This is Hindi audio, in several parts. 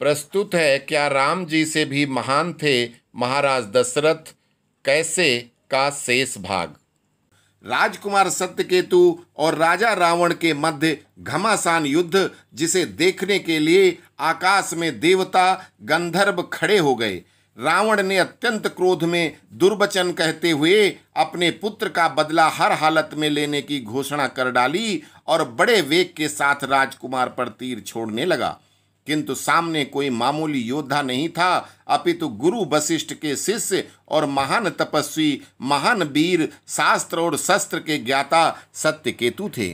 प्रस्तुत है क्या राम जी से भी महान थे महाराज दशरथ, कैसे का शेष भाग। राजकुमार सत्यकेतु और राजा रावण के मध्य घमासान युद्ध, जिसे देखने के लिए आकाश में देवता गंधर्व खड़े हो गए। रावण ने अत्यंत क्रोध में दुर्वचन कहते हुए अपने पुत्र का बदला हर हालत में लेने की घोषणा कर डाली और बड़े वेग के साथ राजकुमार पर तीर छोड़ने लगा। किंतु सामने कोई मामूली योद्धा नहीं था, अपितु गुरु वशिष्ठ के शिष्य और महान तपस्वी, महान वीर, शास्त्र और शस्त्र के ज्ञाता सत्यकेतु थे।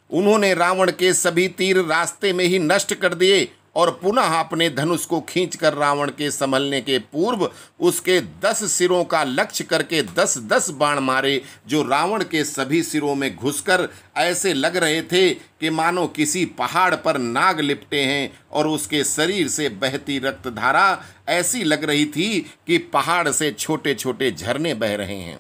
उन्होंने रावण के सभी तीर रास्ते में ही नष्ट कर दिए और पुनः अपने धनुष को खींचकर रावण के संभलने के पूर्व उसके 10 सिरों का लक्ष्य करके 10-10 बाण मारे, जो रावण के सभी सिरों में घुसकर ऐसे लग रहे थे कि मानो किसी पहाड़ पर नाग लिपटे हैं, और उसके शरीर से बहती रक्तधारा ऐसी लग रही थी कि पहाड़ से छोटे छोटे झरने बह रहे हैं।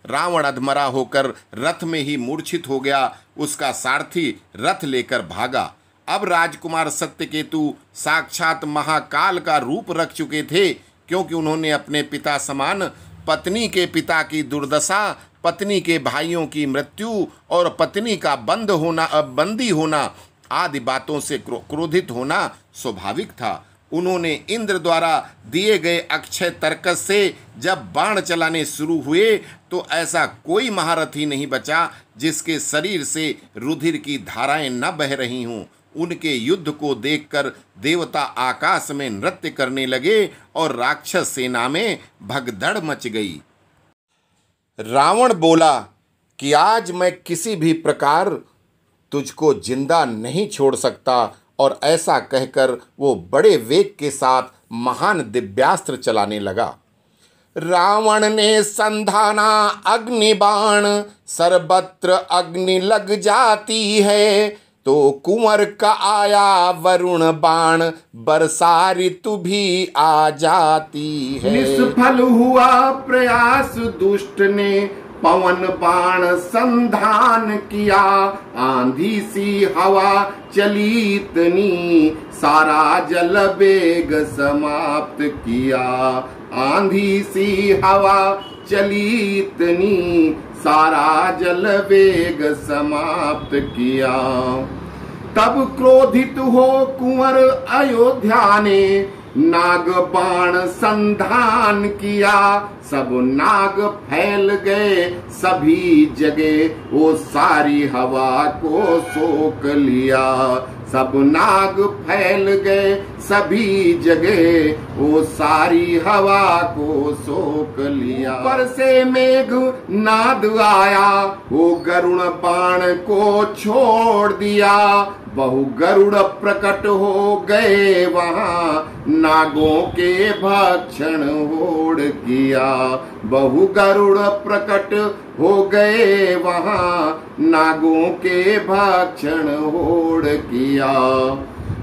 रावण अधमरा होकर रथ में ही मूर्छित हो गया। उसका सारथी रथ लेकर भागा। अब राजकुमार सत्यकेतु साक्षात महाकाल का रूप रख चुके थे, क्योंकि उन्होंने अपने पिता समान पत्नी के पिता की दुर्दशा, पत्नी के भाइयों की मृत्यु और पत्नी का बंदी होना आदि बातों से क्रोधित होना स्वाभाविक था। उन्होंने इंद्र द्वारा दिए गए अक्षय तर्कस से जब बाण चलाने शुरू हुए तो ऐसा कोई महारथी नहीं बचा जिसके शरीर से रुधिर की धाराएं न बह रही हों। उनके युद्ध को देखकर देवता आकाश में नृत्य करने लगे और राक्षस सेना में भगदड़ मच गई। रावण बोला कि आज मैं किसी भी प्रकार तुझको जिंदा नहीं छोड़ सकता, और ऐसा कहकर वो बड़े वेग के साथ महान दिव्यास्त्र चलाने लगा। रावण ने संधाना अग्निबाण, सर्वत्र अग्नि लग जाती है, तो कुंवर का आया वरुण बाण, बरसा ऋतु भी आ जाती है। निष्फल हुआ प्रयास दुष्ट ने, पवन बाण संधान किया, आंधी सी हवा चली इतनी, सारा जल वेग समाप्त किया। आंधी सी हवा चली इतनी, सारा जल वेग समाप्त किया। तब क्रोधित हो कुंवर अयोध्या ने, नाग बाण संधान किया, सब नाग फैल गए सभी जगह, वो सारी हवा को सोख लिया। सब नाग फैल गए सभी जगह, वो सारी हवा को सोख लिया। पर से मेघ नाद आया, वो गरुड़ बाण को छोड़ दिया, बहु गरुड़ प्रकट हो गए वहाँ, नागों के भक्षण होड़ किया। बहु गरुड़ प्रकट हो गए वहाँ, नागों के भक्षण होड़ किया।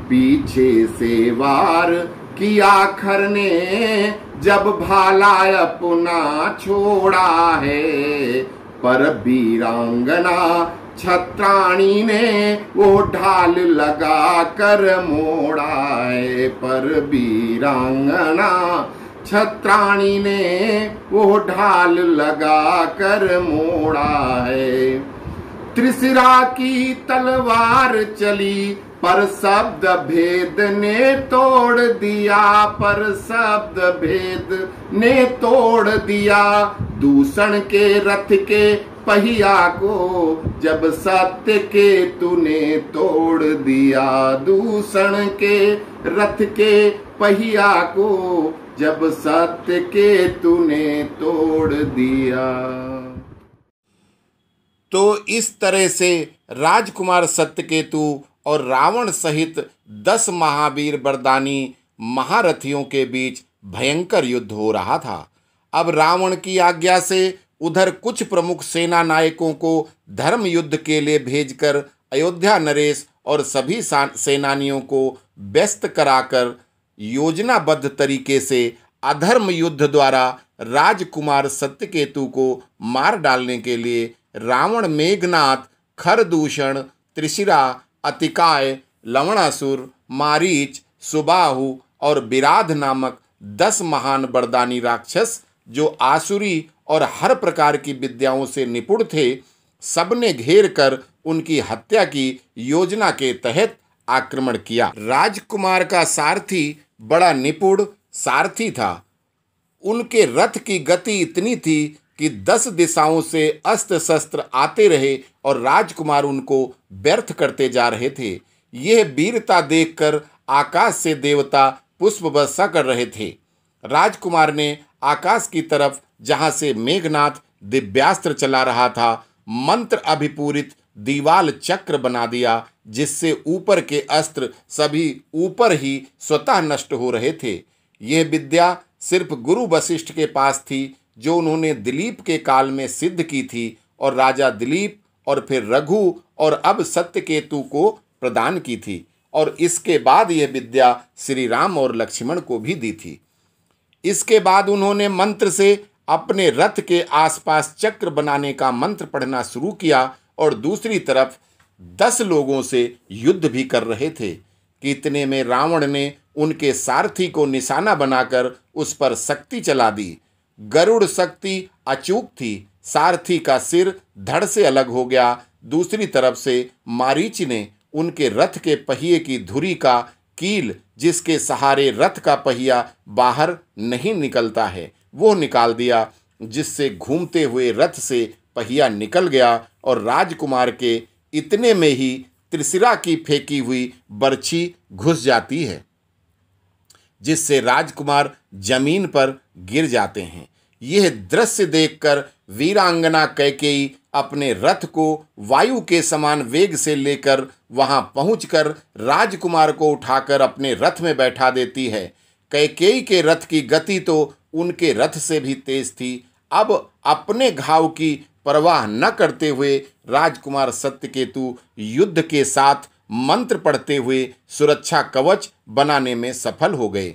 पीछे से वार किया खर ने, जब भाला अपना छोड़ा है, पर वीरांगना छत्राणी ने वो ढाल लगा कर मोड़ा है। पर वीरांगना छत्राणी ने वो ढाल लगा कर मोड़ा है। त्रिशिरा की तलवार चली, पर शब्द भेद ने तोड़ दिया, पर शब्द भेद ने तोड़ दिया। दूषण के रथ के पहिया को, जब सत्य के तूने तोड़ दिया। दूषण के रथ के पहिया को, जब सत्य के तूने तोड़ दिया। तो इस तरह से राजकुमार सत्यकेतु और रावण सहित 10 महावीर वरदानी महारथियों के बीच भयंकर युद्ध हो रहा था। अब रावण की आज्ञा से उधर कुछ प्रमुख सेना नायकों को धर्म युद्ध के लिए भेजकर अयोध्या नरेश और सभी सेनानियों को व्यस्त कराकर योजनाबद्ध तरीके से अधर्म युद्ध द्वारा राजकुमार सत्यकेतु को मार डालने के लिए रावण मेघनाथ, खरदूषण, त्रिशिरा, अतिकाय, लवणासुर, मारीच, सुबाहु और विराध नामक 10 महान बरदानी राक्षस जो आसुरी और हर प्रकार की विद्याओं से निपुण थे, सबने घेर कर उनकी हत्या की योजना के तहत आक्रमण किया। राजकुमार का सारथी बड़ा निपुण सारथी था। उनके रथ की गति इतनी थी कि 10 दिशाओं से अस्त्र शस्त्र आते रहे और राजकुमार उनको व्यर्थ करते जा रहे थे। यह वीरता देखकर आकाश से देवता पुष्प वर्षा कर रहे थे। राजकुमार ने आकाश की तरफ, जहां से मेघनाथ दिव्यास्त्र चला रहा था, मंत्र अभिपूरित दीवाल चक्र बना दिया, जिससे ऊपर के अस्त्र सभी ऊपर ही स्वतः नष्ट हो रहे थे। यह विद्या सिर्फ गुरु वशिष्ठ के पास थी, जो उन्होंने दिलीप के काल में सिद्ध की थी और राजा दिलीप और फिर रघु और अब सत्यकेतु को प्रदान की थी, और इसके बाद यह विद्या श्री राम और लक्ष्मण को भी दी थी। इसके बाद उन्होंने मंत्र से अपने रथ के आसपास चक्र बनाने का मंत्र पढ़ना शुरू किया और दूसरी तरफ 10 लोगों से युद्ध भी कर रहे थे कि इतने में रावण ने उनके सारथी को निशाना बनाकर उस पर शक्ति चला दी। गरुड़ शक्ति अचूक थी, सारथी का सिर धड़ से अलग हो गया। दूसरी तरफ से मारीच ने उनके रथ के पहिए की धुरी का कील, जिसके सहारे रथ का पहिया बाहर नहीं निकलता है, वो निकाल दिया, जिससे घूमते हुए रथ से पहिया निकल गया और राजकुमार के इतने में ही त्रिशिरा की फेंकी हुई बर्छी घुस जाती है, जिससे राजकुमार जमीन पर गिर जाते हैं। यह दृश्य देखकर वीरांगना कैकेयी अपने रथ को वायु के समान वेग से लेकर वहां पहुंचकर राजकुमार को उठाकर अपने रथ में बैठा देती है। कैकेयी के रथ की गति तो उनके रथ से भी तेज थी। अब अपने घाव की परवाह न करते हुए राजकुमार सत्यकेतु युद्ध के साथ मंत्र पढ़ते हुए सुरक्षा कवच बनाने में सफल हो गए।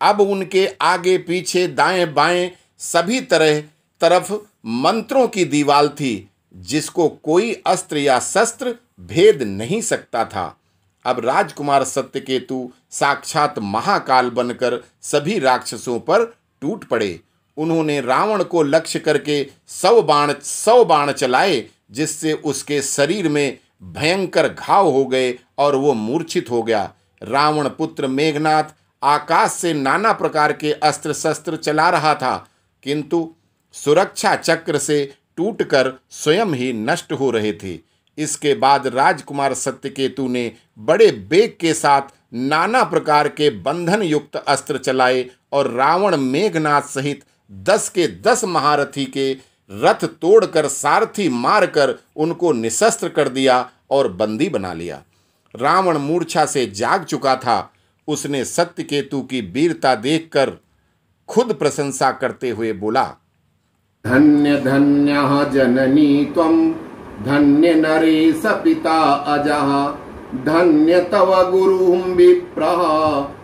अब उनके आगे पीछे दाएं बाएं सभी तरफ मंत्रों की दीवाल थी, जिसको कोई अस्त्र या शस्त्र भेद नहीं सकता था। अब राजकुमार सत्यकेतु साक्षात महाकाल बनकर सभी राक्षसों पर टूट पड़े। उन्होंने रावण को लक्ष्य करके 100 बाण चलाए, जिससे उसके शरीर में भयंकर घाव हो गए और वो मूर्छित हो गया। रावण पुत्र मेघनाथ आकाश से नाना प्रकार के अस्त्र शस्त्र चला रहा था, किंतु सुरक्षा चक्र से टूटकर स्वयं ही नष्ट हो रहे थे। इसके बाद राजकुमार सत्यकेतु ने बड़े वेग के साथ नाना प्रकार के बंधन युक्त अस्त्र चलाए और रावण मेघनाथ सहित 10 के 10 महारथी के रथ तोड़कर सारथी मारकर उनको निशस्त्र कर दिया और बंदी बना लिया। रावण मूर्छा से जाग चुका था। उसने सत्यकेतु की वीरता देखकर खुद प्रशंसा करते हुए बोला, धन्य धन्यः जननी त्वं, धन्य नरेश पिता अजः, धन्य तव गुरुः विप्रः,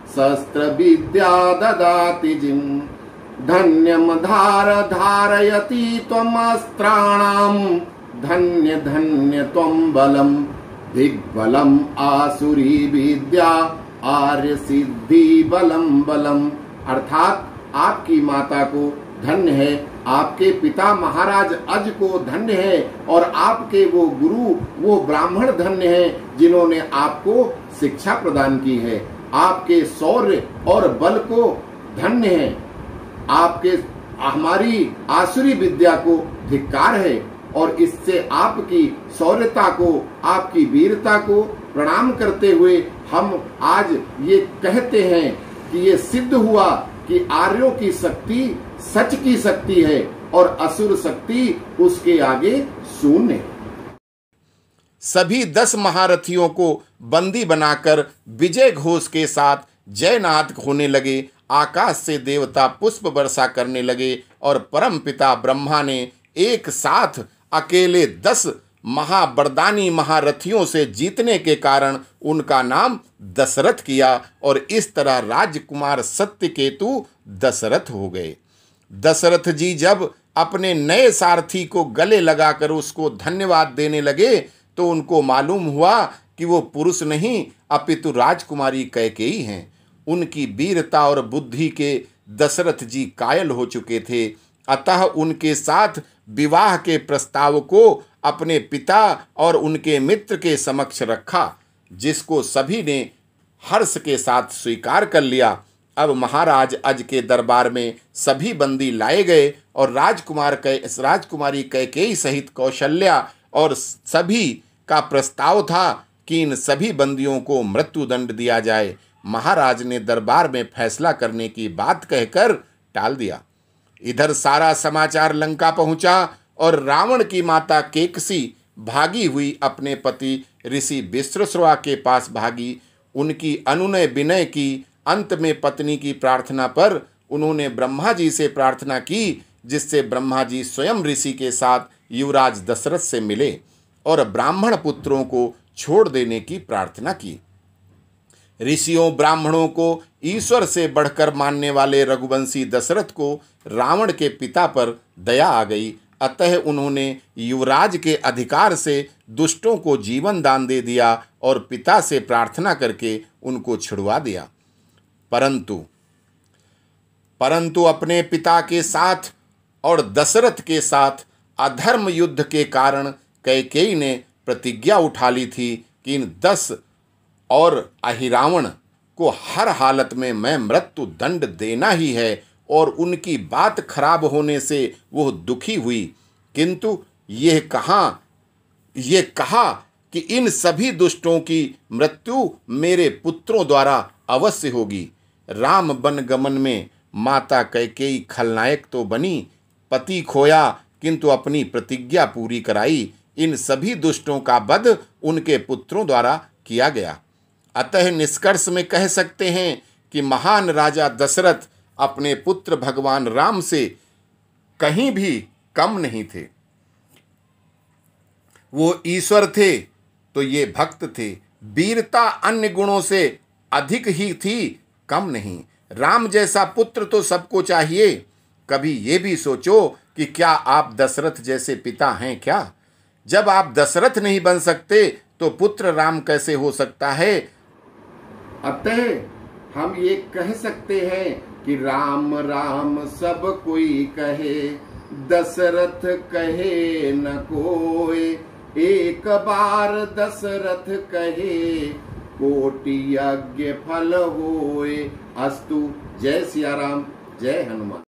शस्त्र विद्या ददाति जिम्, धन्यं धारयति त्वमस्त्राणां, धन्य धन्य त्वं बलम्, दिग्बलम् आसुरी विद्या आर्य सिद्धि बलम बलम। अर्थात आपकी माता को धन्य है, आपके पिता महाराज अज को धन्य है और आपके वो गुरु वो ब्राह्मण धन्य हैं जिन्होंने आपको शिक्षा प्रदान की है। आपके शौर्य और बल को धन्य है, आपके हमारी आसुरी विद्या को धिक्कार है और इससे आपकी शौर्यता को आपकी वीरता को प्रणाम करते हुए हम आज ये कहते हैं कि ये सिद्ध हुआ कि आर्यों की शक्ति सच की शक्ति है और असुर शक्ति उसके आगे शून्य है। सभी 10 महारथियों को बंदी बनाकर विजय घोष के साथ जयनाद होने लगे। आकाश से देवता पुष्प वर्षा करने लगे और परमपिता ब्रह्मा ने एक साथ अकेले 10 महाबरदानी महारथियों से जीतने के कारण उनका नाम दशरथ किया और इस तरह राजकुमार सत्यकेतु दशरथ हो गए। दशरथ जी जब अपने नए सारथी को गले लगाकर उसको धन्यवाद देने लगे तो उनको मालूम हुआ कि वो पुरुष नहीं अपितु राजकुमारी कैकेयी हैं। उनकी वीरता और बुद्धि के दशरथ जी कायल हो चुके थे। अतः उनके साथ विवाह के प्रस्ताव को अपने पिता और उनके मित्र के समक्ष रखा, जिसको सभी ने हर्ष के साथ स्वीकार कर लिया। अब महाराज अज के दरबार में सभी बंदी लाए गए और राजकुमारी कैकेयी सहित कौशल्या और सभी का प्रस्ताव था कि इन सभी बंदियों को मृत्युदंड दिया जाए। महाराज ने दरबार में फैसला करने की बात कहकर टाल दिया। इधर सारा समाचार लंका पहुंचा और रावण की माता केकसी भागी हुई अपने पति ऋषि विश्रवा के पास भागी। उनकी अनुनय विनय की। अंत में पत्नी की प्रार्थना पर उन्होंने ब्रह्मा जी से प्रार्थना की, जिससे ब्रह्मा जी स्वयं ऋषि के साथ युवराज दशरथ से मिले और ब्राह्मण पुत्रों को छोड़ देने की प्रार्थना की। ऋषियों ब्राह्मणों को ईश्वर से बढ़कर मानने वाले रघुवंशी दशरथ को रावण के पिता पर दया आ गई। अतः उन्होंने युवराज के अधिकार से दुष्टों को जीवन दान दे दिया और पिता से प्रार्थना करके उनको छुड़वा दिया। परंतु अपने पिता के साथ और दशरथ के साथ अधर्म युद्ध के कारण कैकेयी ने प्रतिज्ञा उठा ली थी कि इन 10 और अहिरावण को हर हालत में मैं मृत्यु दंड देना ही है, और उनकी बात खराब होने से वो दुखी हुई। किंतु ये कहा कि इन सभी दुष्टों की मृत्यु मेरे पुत्रों द्वारा अवश्य होगी। राम वन गमन में माता कैकेयी खलनायक तो बनी, पति खोया किंतु अपनी प्रतिज्ञा पूरी कराई। इन सभी दुष्टों का वध उनके पुत्रों द्वारा किया गया। अतः निष्कर्ष में कह सकते हैं कि महान राजा दशरथ अपने पुत्र भगवान राम से कहीं भी कम नहीं थे। वो ईश्वर थे तो ये भक्त थे। वीरता अन्य गुणों से अधिक ही थी, कम नहीं। राम जैसा पुत्र तो सबको चाहिए। कभी ये भी सोचो कि क्या आप दशरथ जैसे पिता हैं क्या? जब आप दशरथ नहीं बन सकते तो पुत्र राम कैसे हो सकता है? अतः हम ये कह सकते हैं कि राम राम सब कोई कहे, दशरथ कहे न कोई। एक बार दशरथ कहे, कोटि यज्ञ फल होए। अस्तु। जय सिया राम, जय हनुमान।